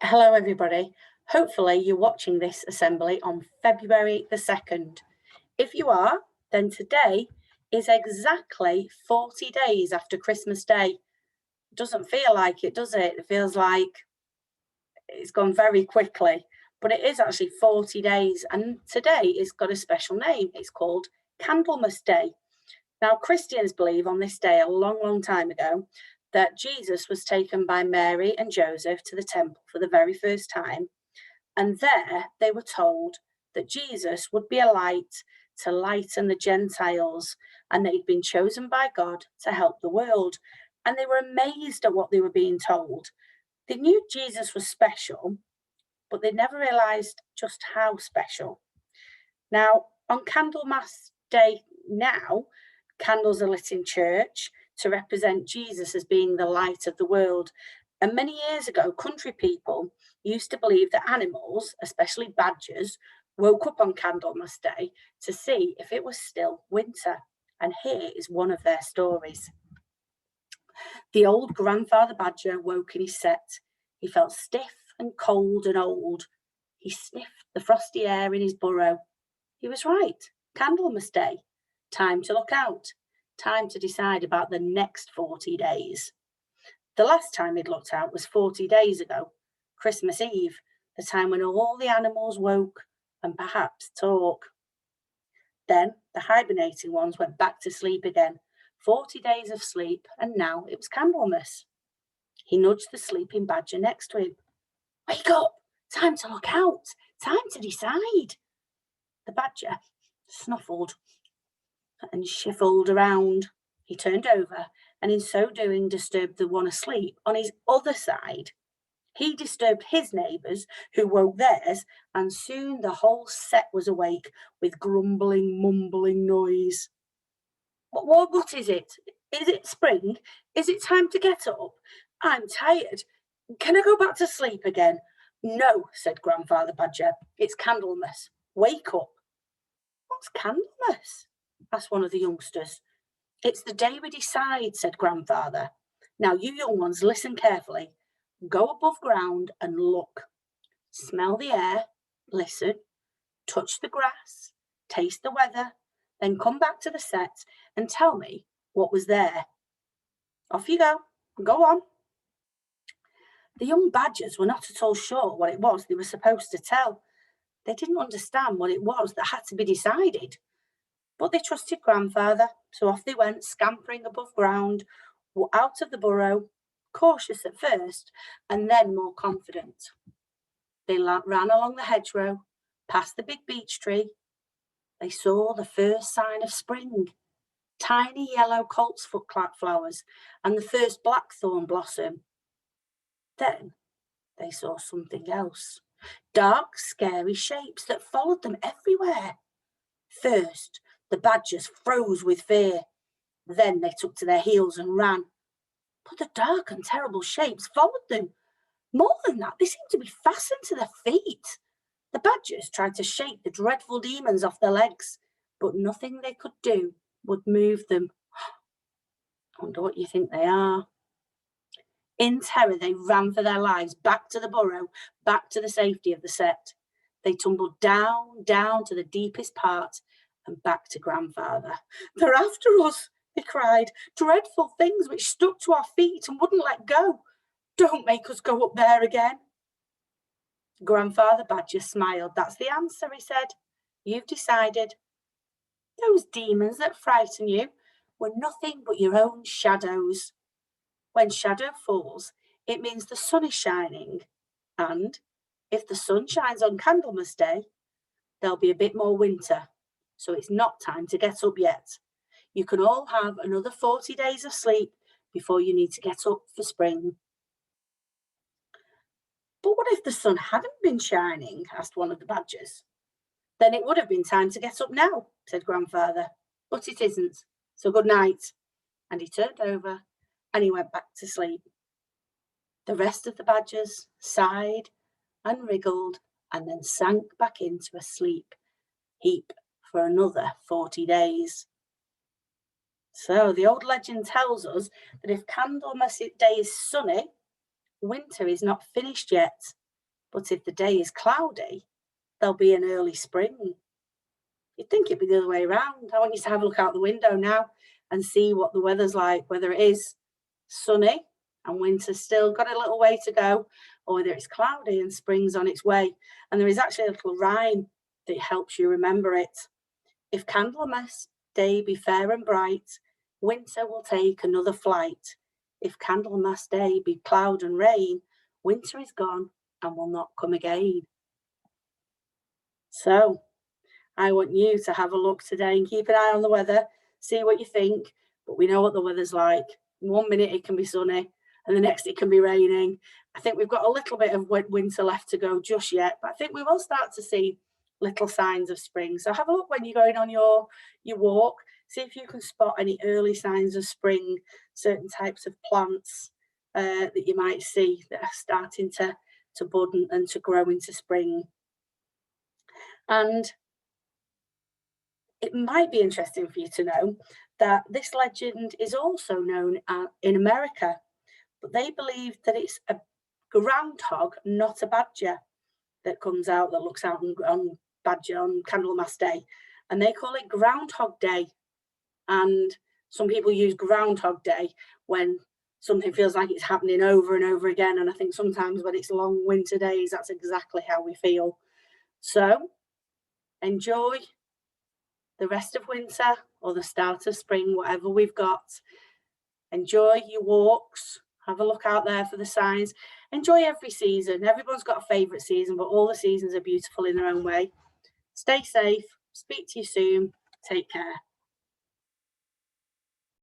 Hello, everybody. Hopefully, you're watching this assembly on February the 2nd. If you are, then today is exactly 40 days after Christmas Day. Doesn't feel like it, does it? It feels like it's gone very quickly, but it is actually 40 days. And today it's got a special name. It's called Candlemas Day. Now, Christians believe on this day, a long, long time ago, that Jesus was taken by Mary and Joseph to the temple for the very first time. And there they were told that Jesus would be a light to lighten the Gentiles, and that he'd been chosen by God to help the world. And they were amazed at what they were being told. They knew Jesus was special, but they never realized just how special. Now, on Candlemas Day now, candles are lit in church to represent Jesus as being the light of the world. And many years ago, country people used to believe that animals, especially badgers, woke up on Candlemas Day to see if it was still winter. And here is one of their stories. The old grandfather badger woke in his set. He felt stiff and cold and old. He sniffed the frosty air in his burrow. He was right. Candlemas Day. Time to look out. Time to decide about the next 40 days. The last time he'd looked out was 40 days ago, Christmas Eve, the time when all the animals woke and perhaps talk. Then the hibernating ones went back to sleep again. 40 days of sleep, and now it was Candlemas. He nudged the sleeping badger next to him. Wake up! Time to look out! Time to decide! The badger snuffled and shuffled around. He turned over, and in so doing disturbed the one asleep on his other side. He disturbed his neighbours, who woke theirs, and soon the whole set was awake with grumbling, mumbling noise. What is it? Is it spring? Is it time to get up? I'm tired. Can I go back to sleep again? No, said Grandfather Badger. It's Candlemas. Wake up. What's Candlemas? Asked one of the youngsters. It's the day we decide, said Grandfather. Now, you young ones, listen carefully. Go above ground and look. Smell the air, listen, touch the grass, taste the weather, then come back to the set and tell me what was there. Off you go. Go on. The young badgers were not at all sure what it was they were supposed to tell. They didn't understand what it was that had to be decided. But they trusted Grandfather, so off they went, scampering above ground, out of the burrow, cautious at first, and then more confident. They ran along the hedgerow, past the big beech tree. They saw the first sign of spring, tiny yellow coltsfoot flowers, and the first blackthorn blossom. Then they saw something else, dark, scary shapes that followed them everywhere. First, the badgers froze with fear. Then they took to their heels and ran. But the dark and terrible shapes followed them. More than that, they seemed to be fastened to their feet. The badgers tried to shake the dreadful demons off their legs, but nothing they could do would move them. I wonder what you think they are. In terror, they ran for their lives, back to the burrow, back to the safety of the set. They tumbled down, down to the deepest part, and back to Grandfather. They're after us, they cried. Dreadful things which stuck to our feet and wouldn't let go. Don't make us go up there again. Grandfather Badger smiled. That's the answer, he said. You've decided. Those demons that frighten you were nothing but your own shadows. When shadow falls, it means the sun is shining. And if the sun shines on Candlemas Day, there'll be a bit more winter. So it's not time to get up yet. You can all have another 40 days of sleep before you need to get up for spring. But what if the sun hadn't been shining? Asked one of the badgers. Then it would have been time to get up now, said Grandfather. But it isn't. So good night. And he turned over and he went back to sleep. The rest of the badgers sighed and wriggled and then sank back into a sleep heap for another 40 days. So the old legend tells us that if Candlemas Day is sunny, winter is not finished yet. But if the day is cloudy, there'll be an early spring. You'd think it'd be the other way around. I want you to have a look out the window now and see what the weather's like, whether it is sunny and winter's still got a little way to go, or whether it's cloudy and spring's on its way. And there is actually a little rhyme that helps you remember it. If Candlemas day be fair and bright, winter will take another flight. If Candlemas day be cloud and rain, winter is gone and will not come again. So I want you to have a look today and keep an eye on the weather, see what you think. But we know what the weather's like. 1 minute it can be sunny and the next it can be raining. I think we've got a little bit of winter left to go just yet, but I think we will start to see little signs of spring. So have a look when you're going on your walk. See if you can spot any early signs of spring, certain types of plants that you might see that are starting to bud and to grow into spring. And it might be interesting for you to know that this legend is also known in America, but they believe that it's a groundhog, not a badger, that comes out, that looks out on badger on Candlemas Day, and they call it Groundhog Day. And some people use Groundhog Day when something feels like it's happening over and over again. And I think sometimes when it's long winter days, that's exactly how we feel. So enjoy the rest of winter or the start of spring, whatever we've got. Enjoy your walks. Have a look out there for the signs. Enjoy every season. Everyone's got a favourite season, but all the seasons are beautiful in their own way. Stay safe. Speak to you soon. Take care.